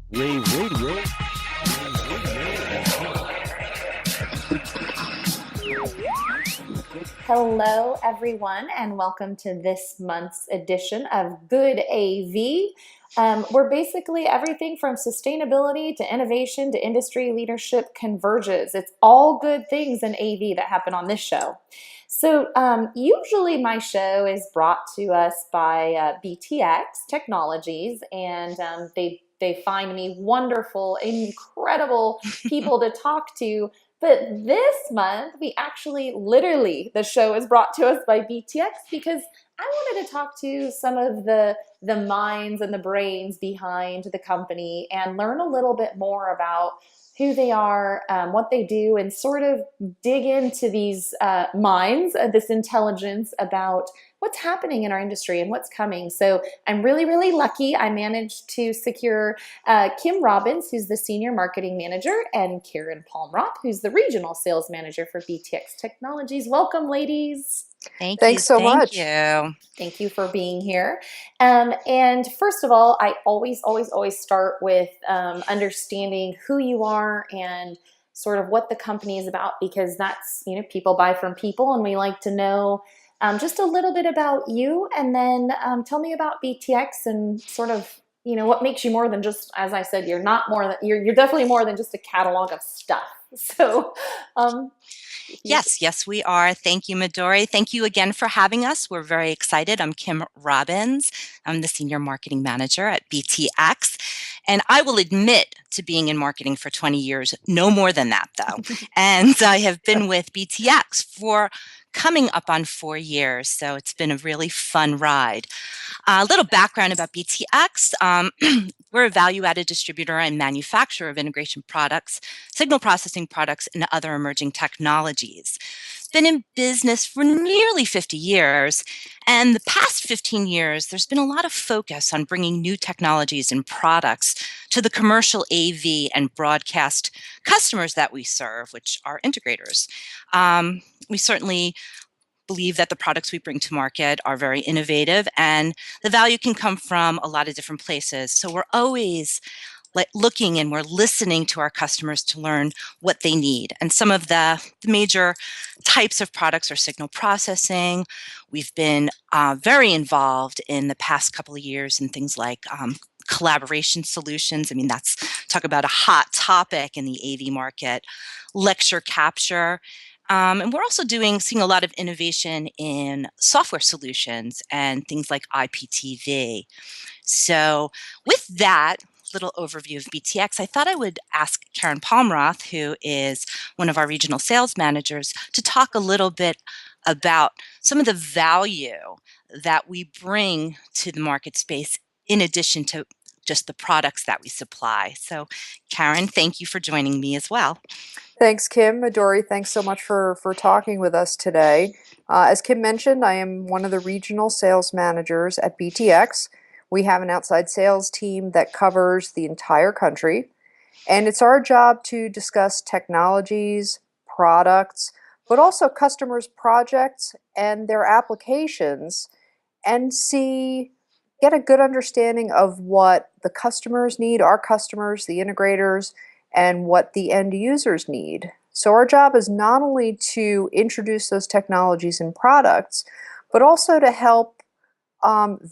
Wave Radio. Wave Radio. Hello, everyone, and welcome to this month's edition of Good AV. Where basically everything from sustainability to innovation to industry leadership converges. It's all good things in AV that happen on this show. So, usually my show is brought to us by BTX Technologies, and they find me wonderful, incredible people to talk to. But this month, we actually literally, the show is brought to us by BTX because I wanted to talk to some of the minds and the brains behind the company and learn a little bit more about who they are, what they do, and sort of dig into these minds, this intelligence about what's happening in our industry and what's coming. So I'm really, really lucky. I managed to secure Kim Robbins, who's the Senior Marketing Manager, and Karen Palmroth, who's the Regional Sales Manager for BTX Technologies. Welcome, ladies. Thanks so much. Thank you. Thank you for being here. And first of all, I always start with understanding who you are and sort of what the company is about, because that's, people buy from people, and we like to know just a little bit about you. And then tell me about BTX and sort of, what makes you more than just, as I said, you're not more than, you're definitely more than just a catalog of stuff. So, Yes, we are. Thank you, Midori. Thank you again for having us. We're very excited. I'm Kim Robbins. I'm the Senior Marketing Manager at BTX. And I will admit to being in marketing for 20 years, no more than that, though. And I have been with BTX for coming up on 4 years. So it's been a really fun ride. A little background about BTX. We're a value-added distributor and manufacturer of integration products, signal processing products, and other emerging technologies. Been in business for nearly 50 years, and the past 15 years, there's been a lot of focus on bringing new technologies and products to the commercial AV and broadcast customers that we serve, which are integrators. We certainly believe that the products we bring to market are very innovative, and the value can come from a lot of different places. So we're always looking and we're listening to our customers to learn what they need. And some of the major types of products are signal processing. We've been very involved in the past couple of years in things like collaboration solutions. I mean, talk about a hot topic in the AV market, lecture capture. And we're also seeing a lot of innovation in software solutions and things like IPTV. So with that little overview of BTX, I thought I would ask Karen Palmroth, who is one of our regional sales managers, to talk a little bit about some of the value that we bring to the market space in addition to just the products that we supply. So Karen, thank you for joining me as well. Thanks, Kim. Midori, thanks so much for talking with us today. As Kim mentioned, I am one of the regional sales managers at BTX. We have an outside sales team that covers the entire country, and it's our job to discuss technologies, products, but also customers' projects and their applications, and get a good understanding of what the customers need, our customers, the integrators, and what the end users need. So our job is not only to introduce those technologies and products, but also to help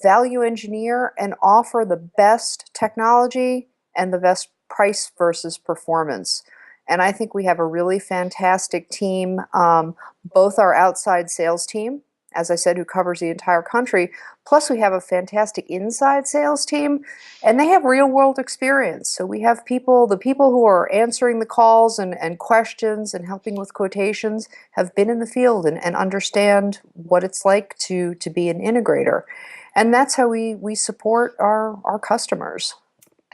value engineer and offer the best technology and the best price versus performance. And I think we have a really fantastic team, both our outside sales team, as I said, who covers the entire country, plus we have a fantastic inside sales team, and they have real world experience. So we have the people who are answering the calls and questions and helping with quotations have been in the field and understand what it's like to be an integrator. And that's how we support our customers.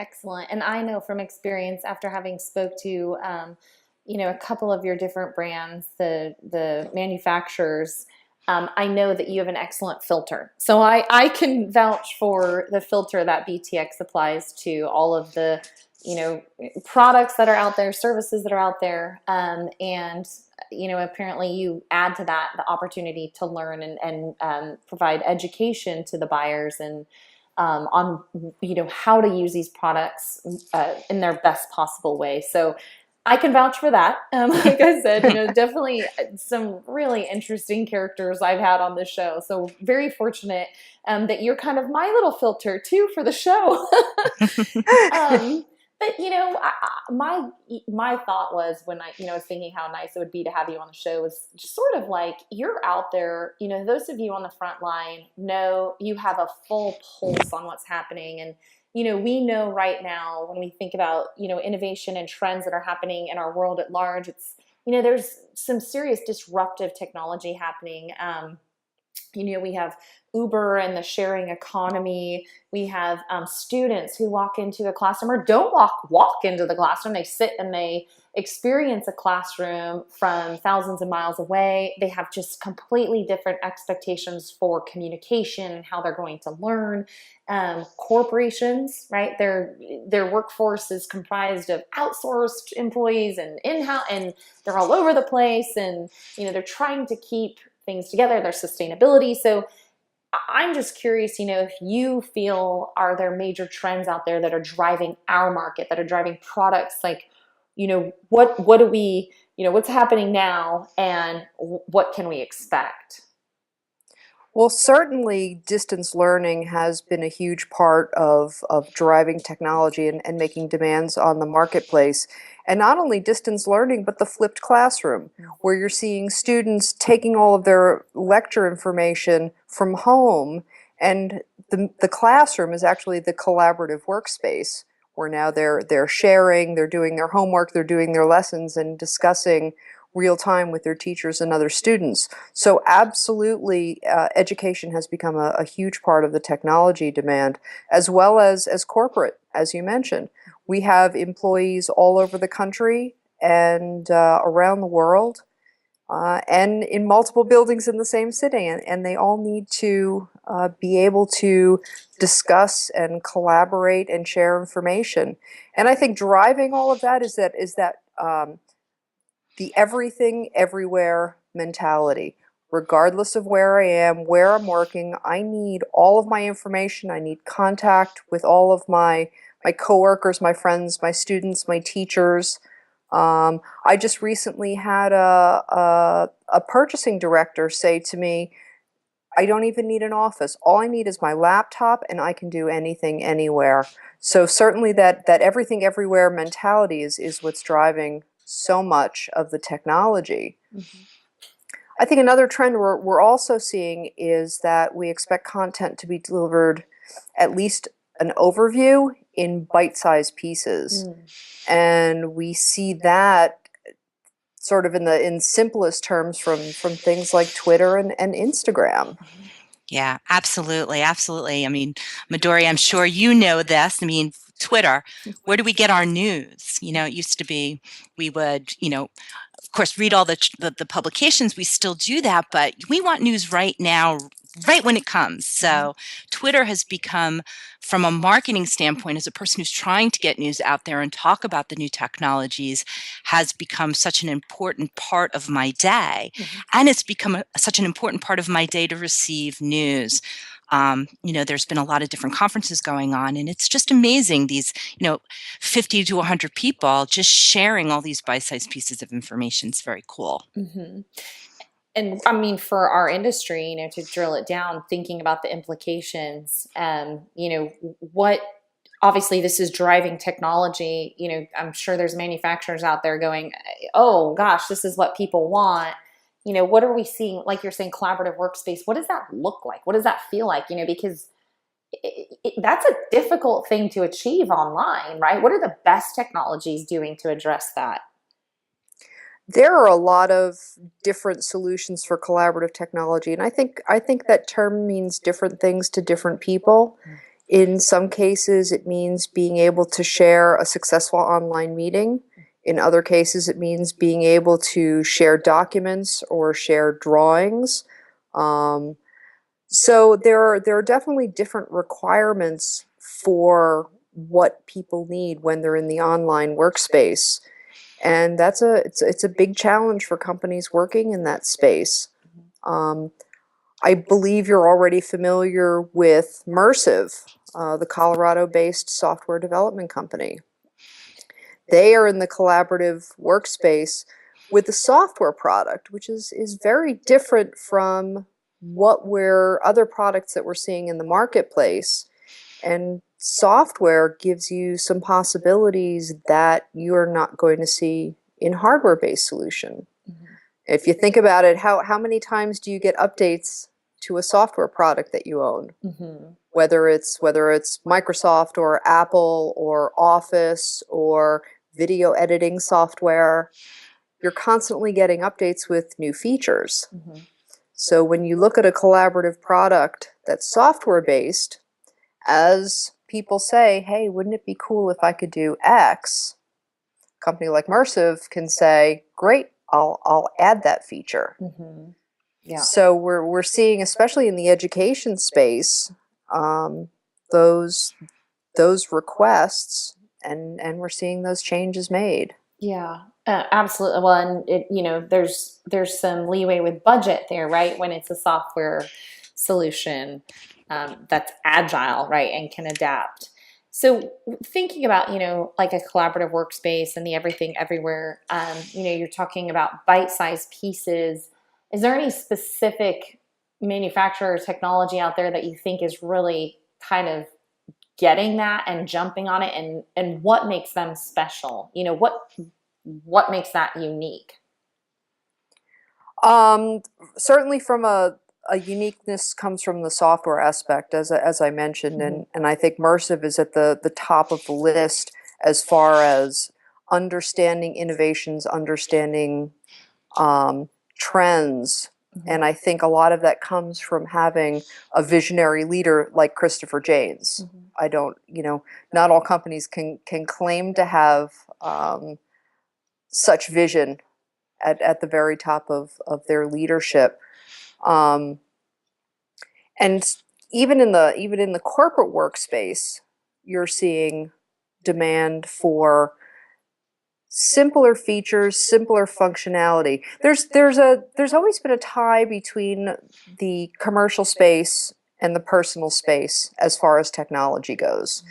excellent. And I know from experience, after having spoke to, a couple of your different brands, the manufacturers, I know that you have an excellent filter. So I can vouch for the filter that BTX applies to all of the, products that are out there, services that are out there. And, apparently you add to that the opportunity to learn and provide education to the buyers and on how to use these products in their best possible way. So I can vouch for that. Like I said, definitely some really interesting characters I've had on this show. So very fortunate that you're kind of my little filter too for the show. But my thought was when I was thinking how nice it would be to have you on the show was just sort of like you're out there. Those of you on the front line know you have a full pulse on what's happening, and we know right now when we think about innovation and trends that are happening in our world at large, it's there's some serious disruptive technology happening. We have Uber and the sharing economy. We have students who walk into a classroom or don't walk into the classroom. They sit and they experience a classroom from thousands of miles away. They have just completely different expectations for communication and how they're going to learn. Corporations, right? Their workforce is comprised of outsourced employees and in-house, and they're all over the place. And they're trying to keep things together, their sustainability. So I'm just curious, if you feel, are there major trends out there that are driving our market, that are driving products? Like, what do we, what's happening now and what can we expect? Well, certainly distance learning has been a huge part of driving technology and making demands on the marketplace. And not only distance learning, but the flipped classroom, where you're seeing students taking all of their lecture information from home, and the classroom is actually the collaborative workspace, where now they're sharing, they're doing their homework, they're doing their lessons and discussing real time with their teachers and other students. So absolutely, education has become a huge part of the technology demand, as well as corporate, as you mentioned. We have employees all over the country and around the world, and in multiple buildings in the same city, and they all need to be able to discuss and collaborate and share information. And I think driving all of that is that the everything everywhere mentality. Regardless of where I am, where I'm working, I need all of my information. I need contact with all of my coworkers, my friends, my students, my teachers. I just recently had a purchasing director say to me, I don't even need an office. All I need is my laptop and I can do anything anywhere. So certainly that everything everywhere mentality is what's driving so much of the technology. Mm-hmm. I think another trend we're also seeing is that we expect content to be delivered, at least an overview, in bite-sized pieces. And we see that sort of in simplest terms from things like Twitter and Instagram. Yeah, absolutely. Absolutely. I mean, Midori, I'm sure you know this. I mean, Twitter, where do we get our news? It used to be we would, of course, read all the publications. We still do that, but we want news right now, right when it comes. So Twitter has become, from a marketing standpoint, as a person who's trying to get news out there and talk about the new technologies, has become such an important part of my day. And it's become such an important part of my day to receive news. There's been a lot of different conferences going on, and it's just amazing. These, 50 to 100 people just sharing all these bite-sized pieces of information. It's very cool. Mm-hmm. And I mean, for our industry, to drill it down, thinking about the implications, what obviously this is driving technology. I'm sure there's manufacturers out there going, oh gosh, this is what people want. What are we seeing? Like you're saying, collaborative workspace. What does that look like? What does that feel like? Because that's a difficult thing to achieve online, right? What are the best technologies doing to address that? There are a lot of different solutions for collaborative technology, and I think that term means different things to different people. In some cases, it means being able to share a successful online meeting. In other cases, it means being able to share documents or share drawings. So there are definitely different requirements for what people need when they're in the online workspace. And it's a big challenge for companies working in that space. I believe you're already familiar with Mersive. the Colorado-based software development company. They are in the collaborative workspace with the software product, which is very different from other products that we're seeing in the marketplace. And software gives you some possibilities that you're not going to see in hardware-based solution. If you think about it, how many times do you get updates to a software product that you own? Whether it's Microsoft or Apple or Office or video editing software, you're constantly getting updates with new features. So when you look at a collaborative product that's software-based, as people say, hey, wouldn't it be cool if I could do X? A company like Mersive can say, great, I'll add that feature. Yeah. So we're seeing, especially in the education space, those requests, and we're seeing those changes made. Yeah, absolutely. Well, and there's some leeway with budget there, right? When it's a software solution that's agile, right, and can adapt. So thinking about, like a collaborative workspace and the everything everywhere, you're talking about bite-sized pieces. Is there any specific manufacturer or technology out there that you think is really kind of getting that and jumping on it, and what makes them special? What makes that unique? Certainly from a uniqueness comes from the software aspect, as I mentioned, and I think Mersive is at the top of the list as far as understanding innovations, understanding trends. And I think a lot of that comes from having a visionary leader like Christopher Janes. I don't, not all companies can claim to have such vision at the very top of their leadership. And even in the corporate workspace, you're seeing demand for simpler features, simpler functionality. There's always been a tie between the commercial space and the personal space as far as technology goes.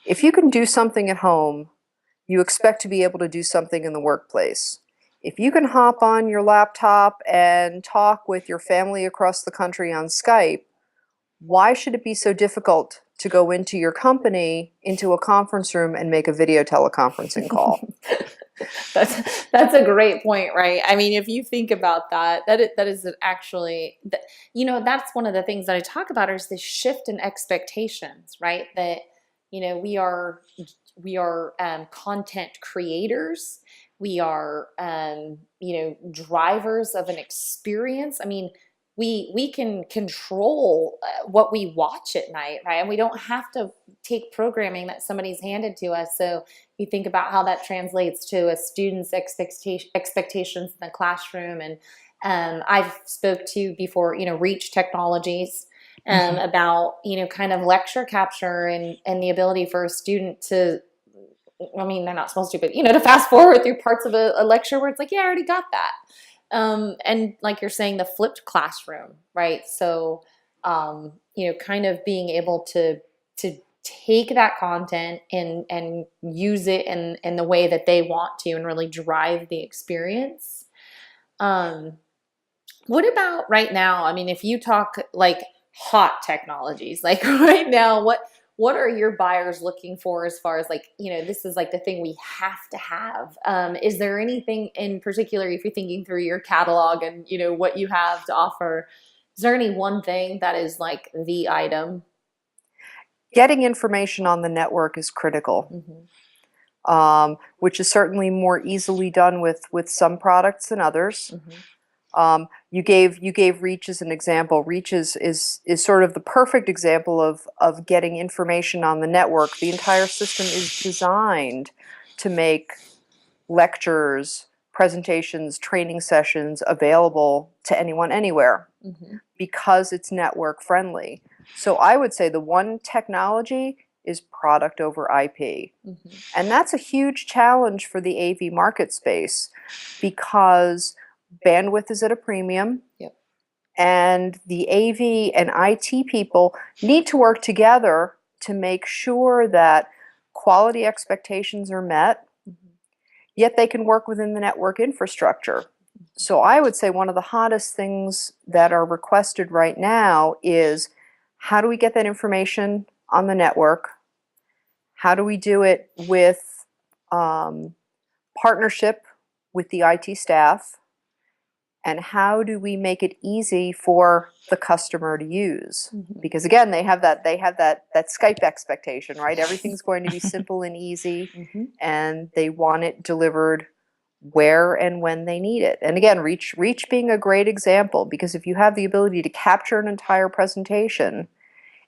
If you can do something at home, you expect to be able to do something in the workplace. If you can hop on your laptop and talk with your family across the country on Skype, why should it be so difficult to go into your company, into a conference room, and make a video teleconferencing call? That's a great point, right? I mean, if you think about that is actually, that's one of the things that I talk about is this shift in expectations, right? That, we are content creators. We are, drivers of an experience. I mean, we can control what we watch at night, right? And we don't have to take programming that somebody's handed to us. So you think about how that translates to a student's expectations in the classroom. And I've spoke to before, Reach Technologies, about, kind of lecture capture and the ability for a student to, I mean, they're not supposed to, but, to fast forward through parts of a lecture where it's like, yeah, I already got that. And like you're saying, the flipped classroom, right? So, kind of being able to take that content and use it in the way that they want to and really drive the experience. What about right now? I mean, if you talk like hot technologies, like right now, what are your buyers looking for as far as like, this is like the thing we have to have? Is there anything in particular, if you're thinking through your catalog and, what you have to offer, is there any one thing that is like the item? Getting information on the network is critical, which is certainly more easily done with some products than others. You gave Reach as an example. Reach is sort of the perfect example of getting information on the network. The entire system is designed to make lectures, presentations, training sessions available to anyone, anywhere, because it's network friendly. So I would say the one technology is product over IP. And that's a huge challenge for the AV market space because bandwidth is at a premium. And the AV and IT people need to work together to make sure that quality expectations are met, yet they can work within the network infrastructure. So I would say one of the hottest things that are requested right now is, how do we get that information on the network? How do we do it with partnership with the IT staff? And how do we make it easy for the customer to use? Because again, they have that Skype expectation, right? Everything's going to be simple and easy, and they want it delivered where and when they need it. And again, Reach being a great example, because if you have the ability to capture an entire presentation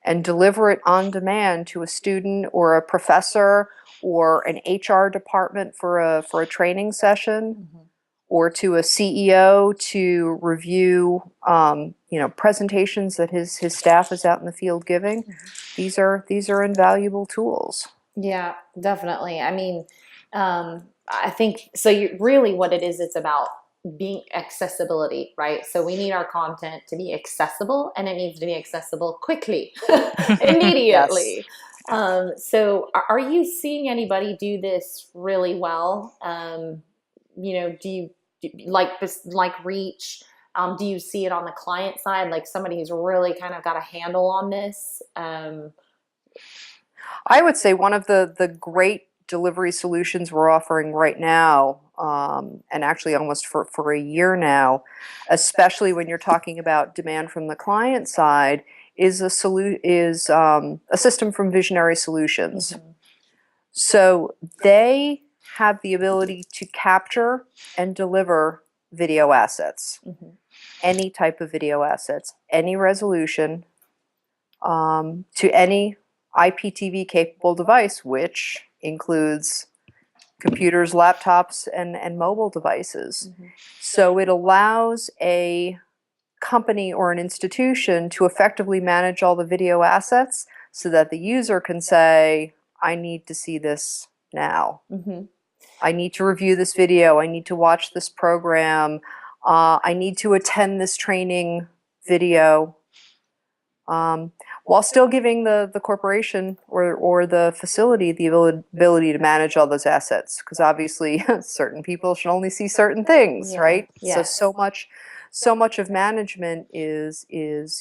and deliver it on demand to a student or a professor or an HR department for a training session, or to a CEO to review, presentations that his staff is out in the field giving. These are invaluable tools. Yeah, definitely. I mean, I think so. Really, what it is, it's about being accessibility, right? So we need our content to be accessible, and it needs to be accessible quickly, immediately. So are you seeing anybody do this really well? Do you like this, like Reach? Do you see it on the client side, like somebody who's really kind of got a handle on this? I would say one of the great delivery solutions we're offering right now, and actually almost for a year now, especially when you're talking about demand from the client side, is a system from Visionary Solutions. So they have the ability to capture and deliver video assets, any type of video assets, any resolution, to any IPTV capable device, which includes computers, laptops, and mobile devices. So it allows a company or an institution to effectively manage all the video assets so that the user can say, I need to see this now. I need to review this video. I need to watch this program. I need to attend this training video. While still giving the corporation or the facility the ability to manage all those assets, because obviously certain people should only see certain things, right? Yes. So much of management is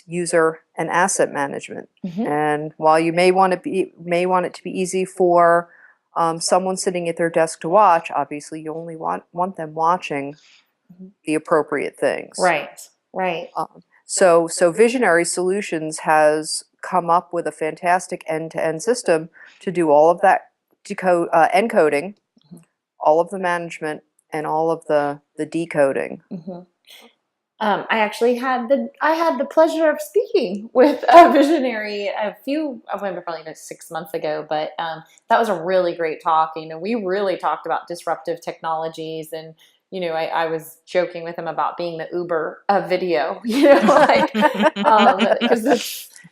user and asset management. And while you may want it to be easy for someone sitting at their desk to watch, obviously you only want them watching the appropriate things. Right. So Visionary Solutions has come up with a fantastic end-to-end system to do all of that encoding, all of the management, and all of the decoding. I actually had the pleasure of speaking with Visionary probably 6 months ago, but that was a really great talk. We really talked about disruptive technologies, and I was joking with him about being the Uber of video, because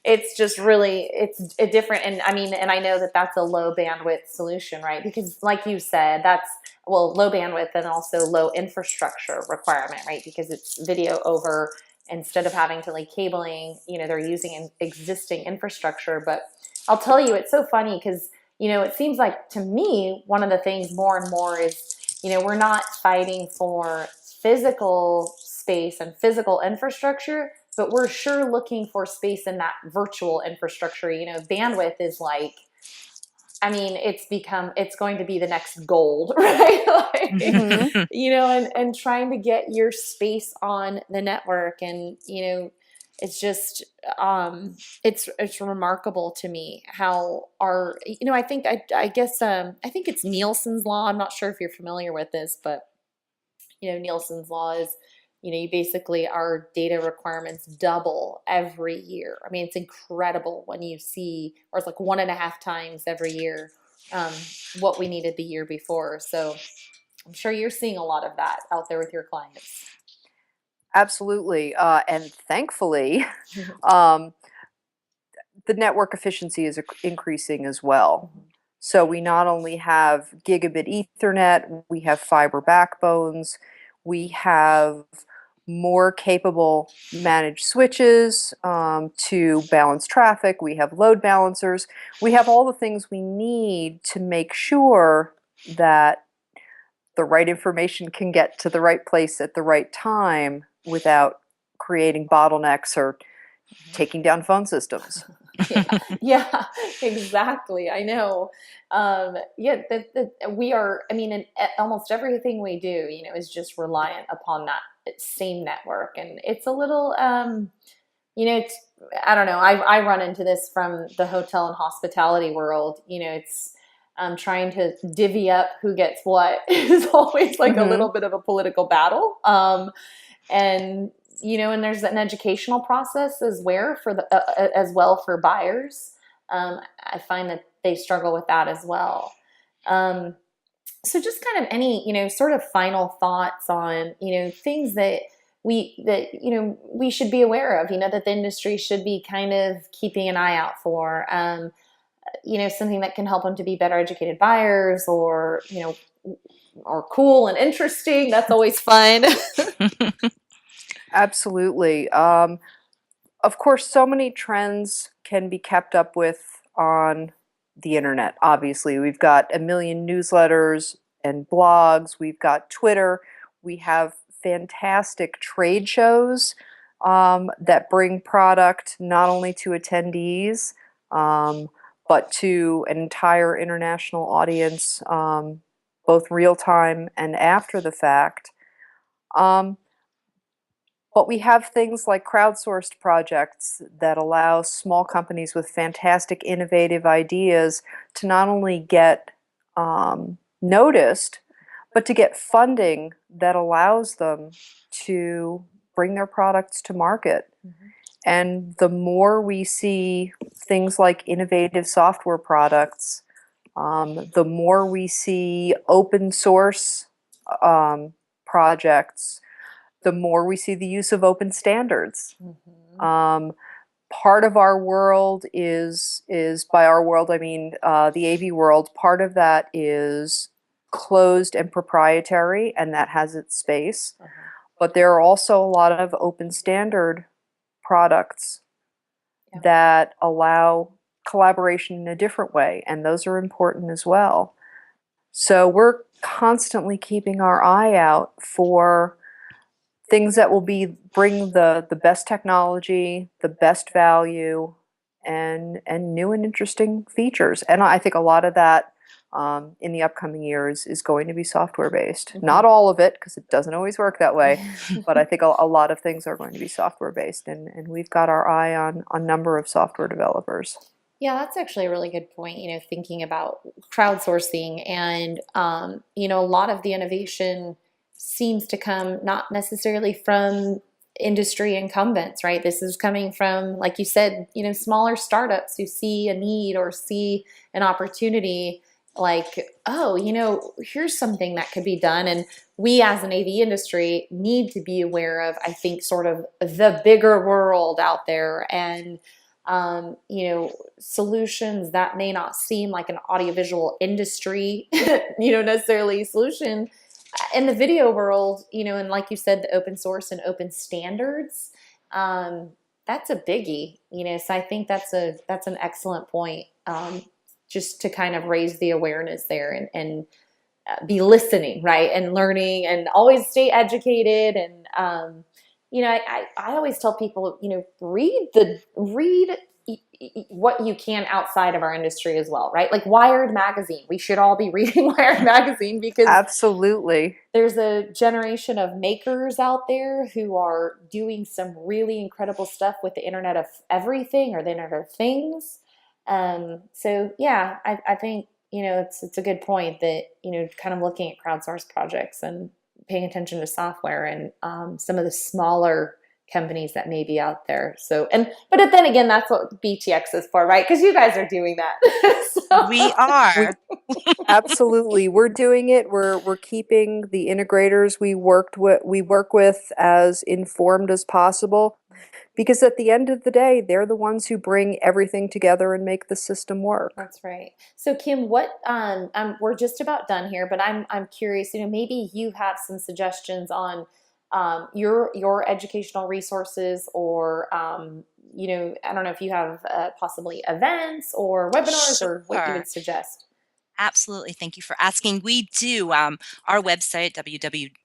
it's just really, it's a different, and I know that that's a low bandwidth solution, right? Because like you said, that's, well, low bandwidth and also low infrastructure requirement, right? Because it's video over, instead of having to cabling, they're using an existing infrastructure. But I'll tell you, it's so funny because, it seems like to me, one of the things more and more is, we're not fighting for physical space and physical infrastructure, but we're sure looking for space in that virtual infrastructure. Bandwidth is it's going to be the next gold, right? And trying to get your space on the network, and it's just it's remarkable to me how I think it's Nielsen's law. I'm not sure if you're familiar with this, but Nielsen's law is, you basically, our data requirements double every year. It's incredible when you see, or it's like 1.5 times every year what we needed the year before. So I'm sure you're seeing a lot of that out there with your clients. Absolutely. And thankfully, the network efficiency is increasing as well. So we not only have gigabit Ethernet, we have fiber backbones, we have more capable managed switches to balance traffic. We have load balancers. We have all the things we need to make sure that the right information can get to the right place at the right time without creating bottlenecks or taking down phone systems. Yeah, exactly. I know. Yeah, we are, I mean, in almost everything we do, is just reliant upon that same network. And it's a little, it's, I don't know, I run into this from the hotel and hospitality world. It's trying to divvy up who gets what is always like a little bit of a political battle. And and there's an educational process as well for buyers. I find that they struggle with that as well. So just kind of any sort of final thoughts on things that we should be aware of, that the industry should be kind of keeping an eye out for. Something that can help them to be better educated buyers, or or cool and interesting. That's always fun. Absolutely. Of course, so many trends can be kept up with on the internet. Obviously, we've got a million newsletters and blogs. We've got Twitter. We have fantastic trade shows that bring product not only to attendees, but to an entire international audience, both real time and after the fact. But we have things like crowdsourced projects that allow small companies with fantastic, innovative ideas to not only get noticed, but to get funding that allows them to bring their products to market. And the more we see things like innovative software products, the more we see open source projects, the more we see the use of open standards. Part of our world is by our world, I mean the AV world, part of that is closed and proprietary, and that has its space. But there are also a lot of open standard products that allow collaboration in a different way, and those are important as well. So we're constantly keeping our eye out for things that will bring the best technology, the best value, and new and interesting features. And I think a lot of that in the upcoming years is going to be software based. Not all of it, because it doesn't always work that way, but I think a lot of things are going to be software based, and we've got our eye on a number of software developers. Yeah, that's actually a really good point, thinking about crowdsourcing and, a lot of the innovation seems to come not necessarily from industry incumbents, right? This is coming from, like you said, smaller startups who see a need or see an opportunity, like, oh, here's something that could be done. And we as an AV industry need to be aware of, I think, sort of the bigger world out there, and solutions that may not seem like an audiovisual industry, necessarily solution in the video world, and like you said, the open source and open standards, that's a biggie, so I think that's an excellent point, just to kind of raise the awareness there, and be listening, right, and learning, and always stay educated. And I always tell people, read what you can outside of our industry as well, right? Like Wired magazine. We should all be reading Wired magazine, because absolutely, there's a generation of makers out there who are doing some really incredible stuff with the Internet of Everything, or the Internet of Things. So yeah, I think it's a good point that kind of looking at crowdsourced projects and paying attention to software and some of the smaller companies that may be out there. So, but then again, that's what BTX is for, right? Because you guys are doing that. So. We are. Absolutely, we're doing it. We're keeping the integrators we work with as informed as possible, because at the end of the day, they're the ones who bring everything together and make the system work. That's right. So Kim, what we're just about done here, but I'm curious. Maybe you have some suggestions on your educational resources, or I don't know if you have possibly events or webinars or what you Sure. would suggest. Absolutely. Thank you for asking. We do. Our website, www.btx.com,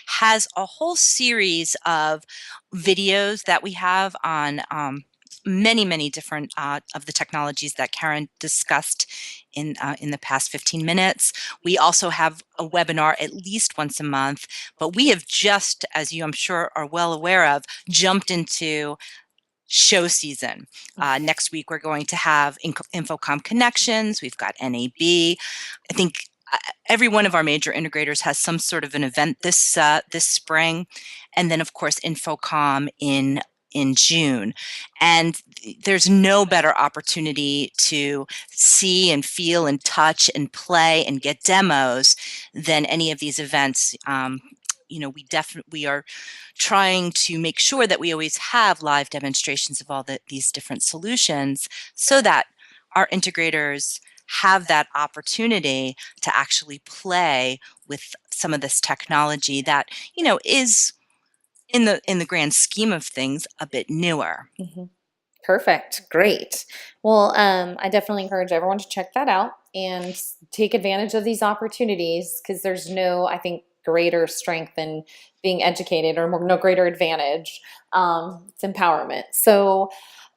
has a whole series of videos that we have on many, many different of the technologies that Karen discussed in the past 15 minutes. We also have a webinar at least once a month, but we have just, as you I'm sure are well aware of, jumped into show season. Next week, we're going to have Infocom Connections. We've got NAB. I think every one of our major integrators has some sort of an event this spring, and then of course Infocom in June. And there's no better opportunity to see and feel and touch and play and get demos than any of these events. We are trying to make sure that we always have live demonstrations of all these different solutions so that our integrators have that opportunity to actually play with some of this technology that is in the grand scheme of things a bit newer. Mm-hmm. Perfect. Great. Well, I definitely encourage everyone to check that out and take advantage of these opportunities, because there's no, I think, greater strength than being educated, or no greater advantage. It's empowerment. So,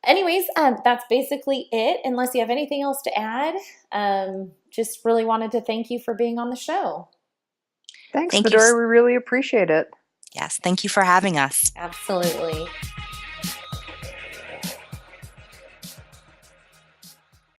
anyways, that's basically it. Unless you have anything else to add, just really wanted to thank you for being on the show. Thanks, Thank you. Midori. We really appreciate it. Yes, thank you for having us. Absolutely.